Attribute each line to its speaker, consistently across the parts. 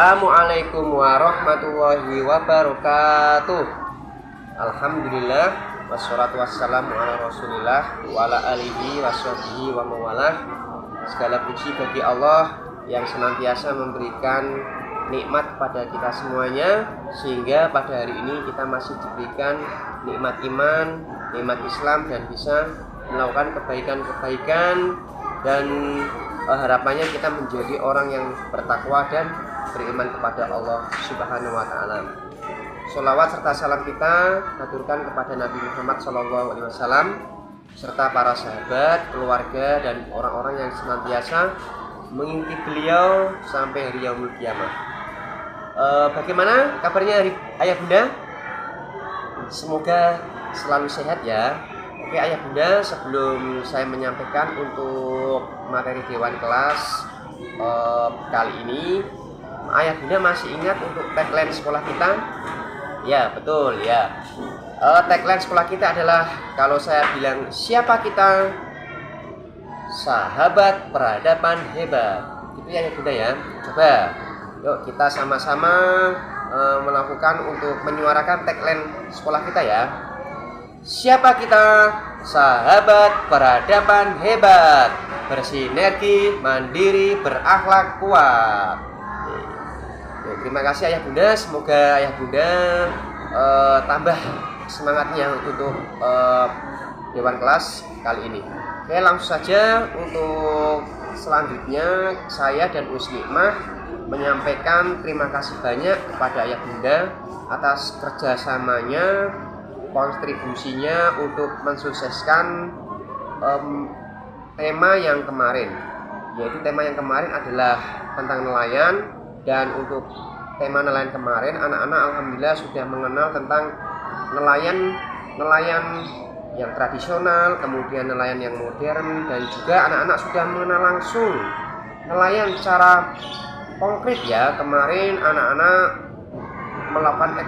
Speaker 1: Assalamualaikum warahmatullahi wabarakatuh. Alhamdulillah wassalatu wassalamu ala rasulillah wa ala alihi washabihi wa mawalah. Segala puji bagi Allah yang senantiasa memberikan nikmat pada kita semuanya, sehingga pada hari ini kita masih diberikan nikmat iman, nikmat Islam, dan bisa melakukan kebaikan-kebaikan, dan harapannya kita menjadi orang yang bertakwa dan beriman kepada Allah Subhanahu wa taala. Sholawat serta salam kita aturkan kepada Nabi Muhammad SAW serta para sahabat, keluarga, dan orang-orang yang senantiasa mengikuti beliau sampai hari yaumul kiamah. Bagaimana kabarnya ayah bunda? Semoga selalu sehat ya. Oke ayah bunda, sebelum saya menyampaikan untuk materi dewan kelas kali ini, ayah bunda masih ingat untuk tagline sekolah kita? Ya betul ya. Tagline sekolah kita adalah, kalau saya bilang siapa kita? Sahabat peradaban hebat. Itu ya ayah bunda ya. Coba yuk kita sama-sama melakukan untuk menyuarakan tagline sekolah kita ya. Siapa kita? Sahabat peradaban hebat, bersinergi, mandiri, berakhlak kuat. Terima kasih ayah bunda, semoga ayah bunda tambah semangatnya untuk dewan kelas kali ini. Oke, langsung saja untuk selanjutnya saya dan Usnikmah menyampaikan terima kasih banyak kepada ayah bunda atas kerjasamanya, kontribusinya untuk mensukseskan tema yang kemarin. Yaitu tema yang kemarin adalah tentang nelayan. Dan untuk tema nelayan kemarin, anak-anak alhamdulillah sudah mengenal tentang nelayan yang tradisional, kemudian nelayan yang modern, dan juga anak-anak sudah mengenal langsung nelayan secara konkret ya. Kemarin anak-anak melakukan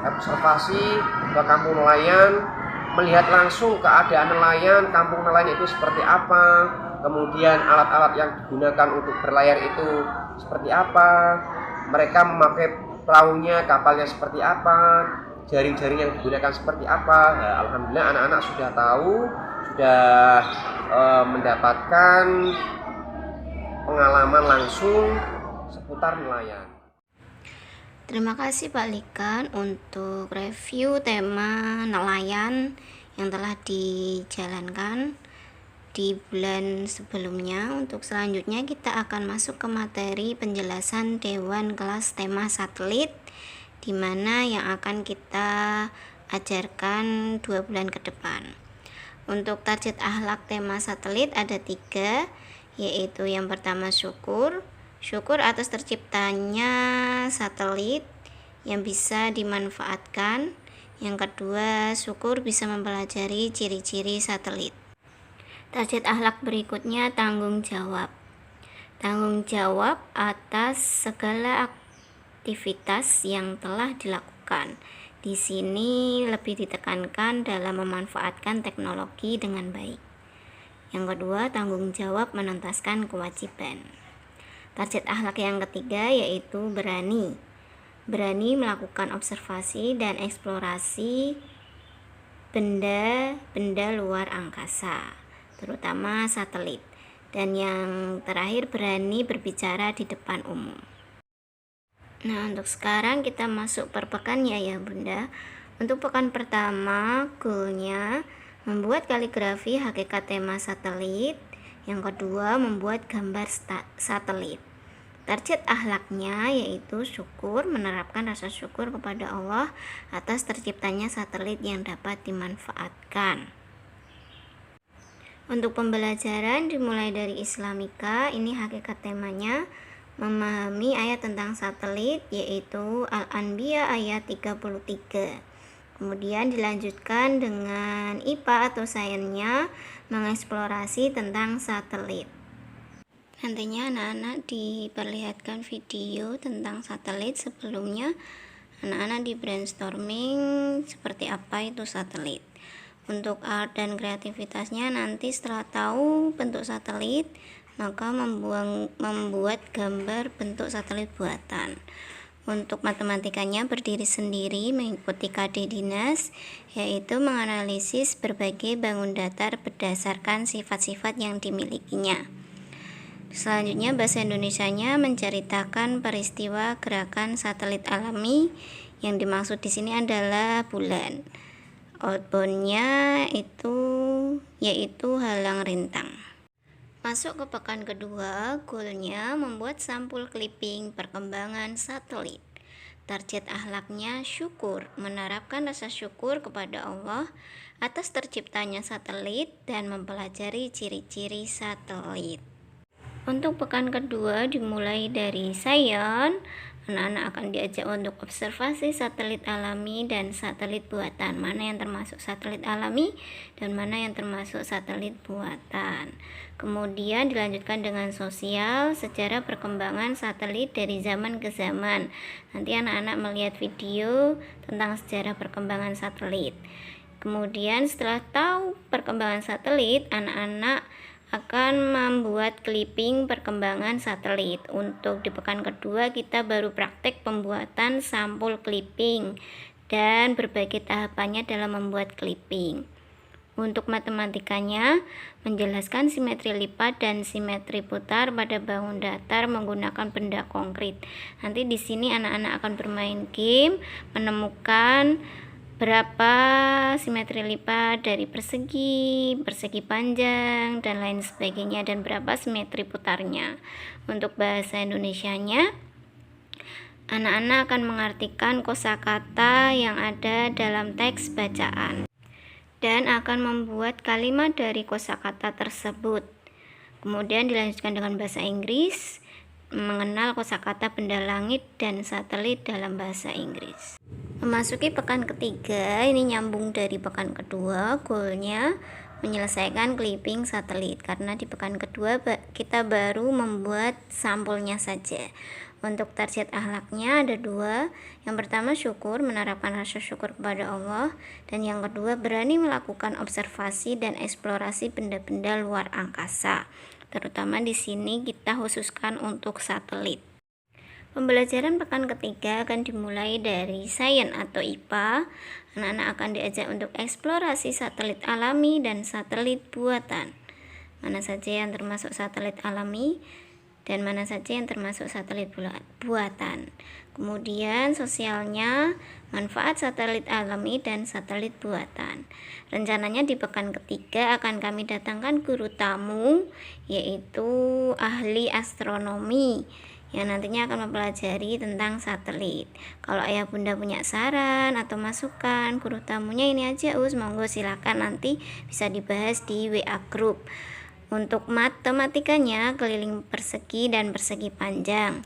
Speaker 1: observasi ke kampung nelayan, melihat langsung keadaan nelayan, kampung nelayan itu seperti apa, kemudian alat-alat yang digunakan untuk berlayar itu seperti apa, mereka memakai perahunya, kapalnya seperti apa, jaring-jaring yang digunakan seperti apa. Nah, alhamdulillah anak-anak sudah tahu, sudah mendapatkan pengalaman langsung seputar nelayan.
Speaker 2: Terima kasih Pak Likan untuk review tema nelayan yang telah dijalankan di bulan sebelumnya. Untuk selanjutnya kita akan masuk ke materi penjelasan dewan kelas tema satelit, di mana yang akan kita ajarkan 2 bulan ke depan. Untuk target akhlak tema satelit ada 3, yaitu yang pertama syukur atas terciptanya satelit yang bisa dimanfaatkan. Yang kedua, syukur bisa mempelajari ciri-ciri satelit. Target akhlak berikutnya tanggung jawab atas segala aktivitas yang telah dilakukan. Di sini lebih ditekankan dalam memanfaatkan teknologi dengan baik. Yang kedua, tanggung jawab menuntaskan kewajiban. Target akhlak yang ketiga yaitu berani melakukan observasi dan eksplorasi benda luar angkasa, terutama satelit. Dan yang terakhir, berani berbicara di depan umum. Nah, untuk sekarang kita masuk per pekan ya bunda. Untuk pekan pertama, goalnya membuat kaligrafi hakikat tema satelit. Yang kedua, membuat gambar satelit. Target akhlaknya yaitu syukur, menerapkan rasa syukur kepada Allah atas terciptanya satelit yang dapat dimanfaatkan. Untuk pembelajaran dimulai dari Islamika, ini hakikat temanya memahami ayat tentang satelit, yaitu Al-Anbiya ayat 33. Kemudian dilanjutkan dengan IPA atau sainsnya, mengeksplorasi tentang satelit. Nantinya anak-anak diperlihatkan video tentang satelit. Sebelumnya anak-anak di brainstorming seperti apa itu satelit. Untuk art dan kreativitasnya nanti setelah tahu bentuk satelit, maka membuat gambar bentuk satelit buatan. Untuk matematikanya berdiri sendiri mengikuti KD dinas, yaitu menganalisis berbagai bangun datar berdasarkan sifat-sifat yang dimilikinya. Selanjutnya bahasa Indonesianya menceritakan peristiwa gerakan satelit alami. Yang dimaksud di sini adalah bulan. Outbound-nya yaitu halang rintang. Masuk ke pekan kedua, goalnya membuat sampul clipping perkembangan satelit. Target akhlaknya syukur, menerapkan rasa syukur kepada Allah atas terciptanya satelit dan mempelajari ciri-ciri satelit. Untuk pekan kedua dimulai dari Sains. Anak-anak akan diajak untuk observasi satelit alami dan satelit buatan. Mana yang termasuk satelit alami dan mana yang termasuk satelit buatan. Kemudian dilanjutkan dengan sosial, sejarah perkembangan satelit dari zaman ke zaman. Nanti anak-anak melihat video tentang sejarah perkembangan satelit. Kemudian setelah tahu perkembangan satelit, anak-anak akan membuat clipping perkembangan satelit. Untuk di pekan kedua kita baru praktek pembuatan sampul clipping dan berbagai tahapannya dalam membuat clipping. Untuk matematikanya menjelaskan simetri lipat dan simetri putar pada bangun datar menggunakan benda konkret. Nanti di sini anak-anak akan bermain game menemukan berapa simetri lipat dari persegi panjang, dan lain sebagainya, dan berapa simetri putarnya. Untuk bahasa Indonesianya, anak-anak akan mengartikan kosakata yang ada dalam teks bacaan dan akan membuat kalimat dari kosakata tersebut. Kemudian dilanjutkan dengan bahasa Inggris, mengenal kosakata benda langit dan satelit dalam bahasa Inggris. Memasuki pekan ketiga, ini nyambung dari pekan kedua, goalnya menyelesaikan clipping satelit, karena di pekan kedua kita baru membuat sampulnya saja. Untuk target akhlaknya ada dua. Yang pertama syukur, menerapkan rasa syukur kepada Allah, dan yang kedua berani melakukan observasi dan eksplorasi benda-benda luar angkasa. Terutama di sini kita khususkan untuk satelit. Pembelajaran pekan ketiga akan dimulai dari Sains atau IPA. Anak-anak akan diajak untuk eksplorasi satelit alami dan satelit buatan. Mana saja yang termasuk satelit alami dan mana saja yang termasuk satelit buatan. Kemudian sosialnya, manfaat satelit alami dan satelit buatan. Rencananya di pekan ketiga akan kami datangkan guru tamu, yaitu ahli astronomi, yang nantinya akan mempelajari tentang satelit. Kalau ayah bunda punya saran atau masukan, guru tamunya ini aja monggo silakan, nanti bisa dibahas di WA group. Untuk matematikanya keliling persegi dan persegi panjang.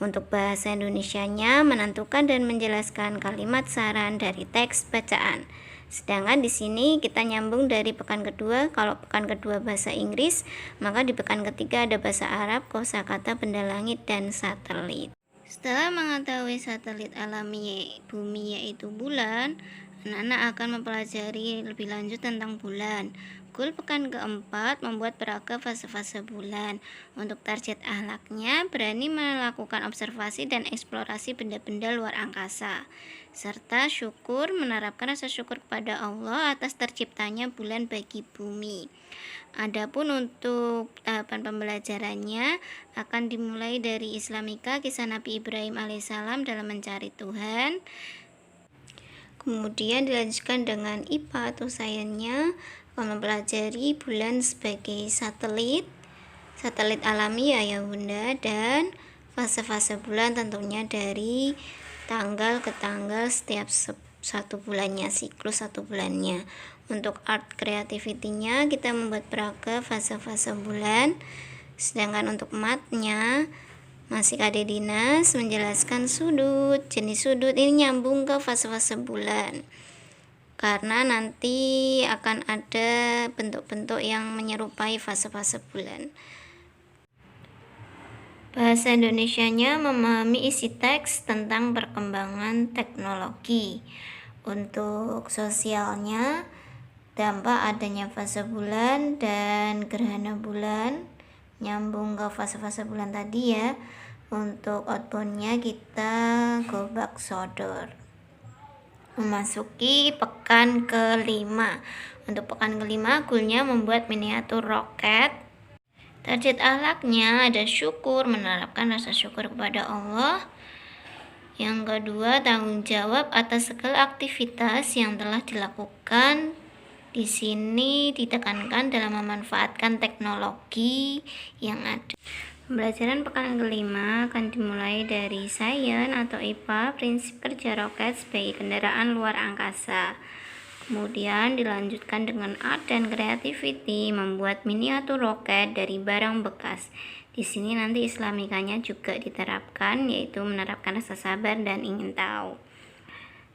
Speaker 2: Untuk bahasa Indonesianya menentukan dan menjelaskan kalimat saran dari teks bacaan. Sedangkan di sini kita nyambung dari pekan kedua. Kalau pekan kedua bahasa Inggris, maka di pekan ketiga ada bahasa Arab, kosakata benda langit dan satelit. Setelah mengetahui satelit alami bumi yaitu bulan, anak-anak akan mempelajari lebih lanjut tentang bulan. Goal pekan keempat membuat peraga fase-fase bulan. Untuk target akhlaknya berani melakukan observasi dan eksplorasi benda-benda luar angkasa, serta syukur, menerapkan rasa syukur kepada Allah atas terciptanya bulan bagi bumi. Adapun untuk tahapan pembelajarannya akan dimulai dari Islamika, kisah Nabi Ibrahim alaihissalam dalam mencari Tuhan. Kemudian dilanjutkan dengan IPA atau sainsnya, akan mempelajari bulan sebagai satelit alami ya bunda, dan fase-fase bulan tentunya dari tanggal ke tanggal setiap satu bulannya, siklus satu bulannya. Untuk art creativity-nya kita membuat peraga fase-fase bulan. Sedangkan untuk matnya masih KD dinas menjelaskan sudut, jenis sudut, ini nyambung ke fase-fase bulan, karena nanti akan ada bentuk-bentuk yang menyerupai fase-fase bulan. Bahasa Indonesianya memahami isi teks tentang perkembangan teknologi. Untuk sosialnya, dampak adanya fase bulan dan gerhana bulan, nyambung ke fase-fase bulan tadi ya. Untuk outboundnya kita go back sodor, memasuki pekan kelima. Untuk pekan kelima, goalnya membuat miniatur roket. Target akhlaknya ada syukur, menerapkan rasa syukur kepada Allah. Yang kedua, tanggung jawab atas segala aktivitas yang telah dilakukan. Di sini ditekankan dalam memanfaatkan teknologi yang ada. Pembelajaran pekan kelima akan dimulai dari sains atau IPA, prinsip kerja roket sebagai kendaraan luar angkasa. Kemudian dilanjutkan dengan art dan creativity, membuat miniatur roket dari barang bekas. Di sini nanti islamikanya juga diterapkan, yaitu menerapkan rasa sabar dan ingin tahu.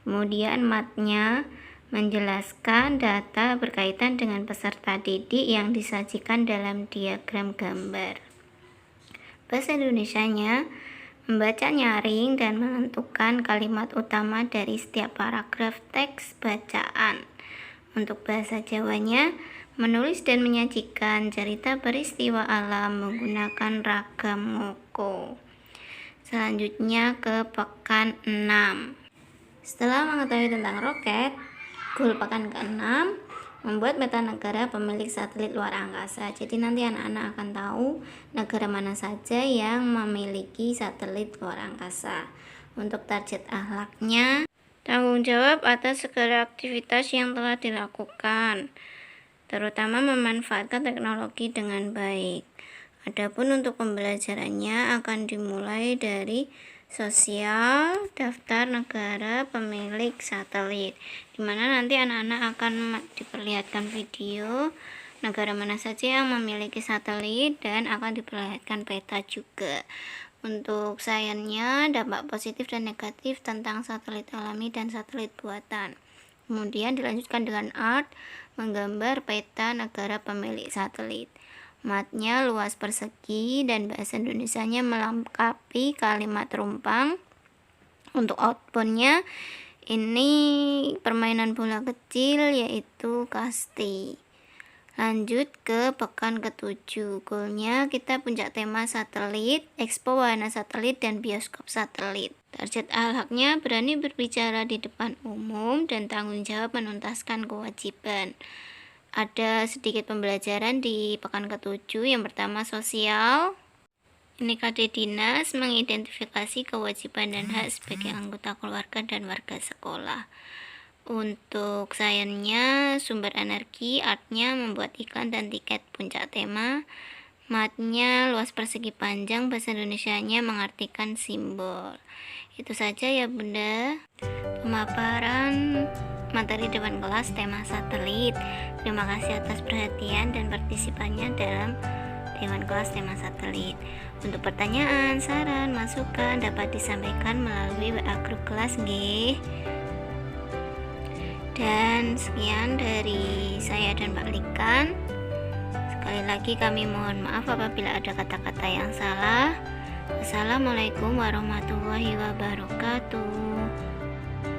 Speaker 2: Kemudian matnya menjelaskan data berkaitan dengan peserta didik yang disajikan dalam diagram gambar. Bahasa Indonesianya membaca nyaring dan menentukan kalimat utama dari setiap paragraf teks bacaan. Untuk bahasa Jawanya, menulis dan menyajikan cerita peristiwa alam menggunakan ragam ngoko. Selanjutnya ke pekan 6. Setelah mengetahui tentang roket, goal pekan ke-6 membuat peta negara pemilik satelit luar angkasa. Jadi nanti anak-anak akan tahu negara mana saja yang memiliki satelit luar angkasa. Untuk target akhlaknya, tanggung jawab atas segala aktivitas yang telah dilakukan, terutama memanfaatkan teknologi dengan baik. Adapun untuk pembelajarannya akan dimulai dari sosial, daftar negara pemilik satelit, dimana nanti anak-anak akan diperlihatkan video negara mana saja yang memiliki satelit dan akan diperlihatkan peta juga. Untuk sainsnya, dampak positif dan negatif tentang satelit alami dan satelit buatan. Kemudian dilanjutkan dengan art, menggambar peta negara pemilik satelit. Matnya luas persegi dan bahasa Indonesianya melengkapi kalimat rumpang. Untuk outboundnya ini permainan bola kecil yaitu kasti. Lanjut ke pekan ke-7. Goalnya kita puncak tema satelit, expo wahana satelit dan bioskop satelit. Target akhlaknya berani berbicara di depan umum dan tanggung jawab menuntaskan kewajiban. Ada sedikit pembelajaran di pekan ke-7. Yang pertama sosial. Ini KD dinas mengidentifikasi kewajiban dan hak sebagai anggota keluarga dan warga sekolah. Untuk sainsnya, sumber energi, artnya membuat iklan dan tiket puncak tema. Matnya luas persegi panjang, bahasa Indonesianya mengartikan simbol. Itu saja ya Bunda, pemaparan materi depan kelas tema satelit. Terima kasih atas perhatian dan partisipannya dalam dewan kelas tema satelit. Untuk pertanyaan, saran, masukan dapat disampaikan melalui WA grup kelas nggih. Dan sekian dari saya dan Pak Likan. Sekali lagi kami mohon maaf apabila ada kata-kata yang salah. Wassalamualaikum warahmatullahi wabarakatuh.